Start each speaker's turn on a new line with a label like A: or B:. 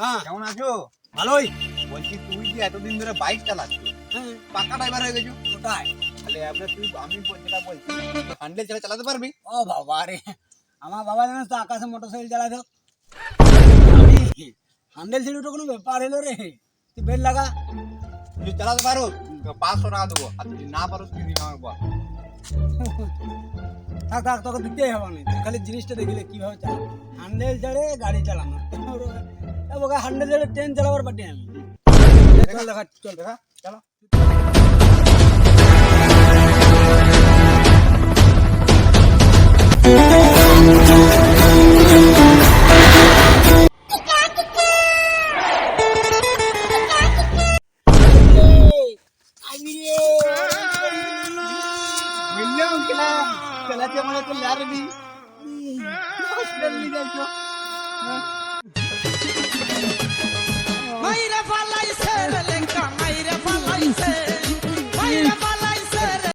A: হ্যাঁ
B: কেমন আছো?
A: ভালোই।
B: বলছি তুই যে এতদিন ধরে বাইক চালাচ্ছিস,
A: হ্যাঁ,
B: পাকা ড্রাইভার হয়ে গেছো।
A: কোথায়?
B: তাহলে এবার আমি যেটা বলছি, হ্যান্ডেল ছেড়ে চালাতে পারবি?
A: ও বাবা রে, আমার বাবা জানিস তো আকাশে মোটরসাইকেল চালাতো। আমি হ্যান্ডেল ছেড়ে ওটা কোনো ব্যাপার এলো রে? তুই বেল লাগা।
B: যদি চালাতে পারো তো 500 টাকা দেবো, আর যদি না পারো তুই দিন আমাকে বল।
A: থাক থাক, তোকে দিতেই হবে না। তুই খালি জিনিসটা দেখিলে কিভাবে চালাবো। হ্যান্ডেল ছেড়ে গাড়ি চালানো, হ্যান্ডেল ছেড়ে ট্রেন চালাবার পাটি আমি। চল দেখা, চল
B: দেখা চলো। মিললাম কিনা চালাতে মানে তো লারবি হসপিটাল নিয়ে যাচ্ছ।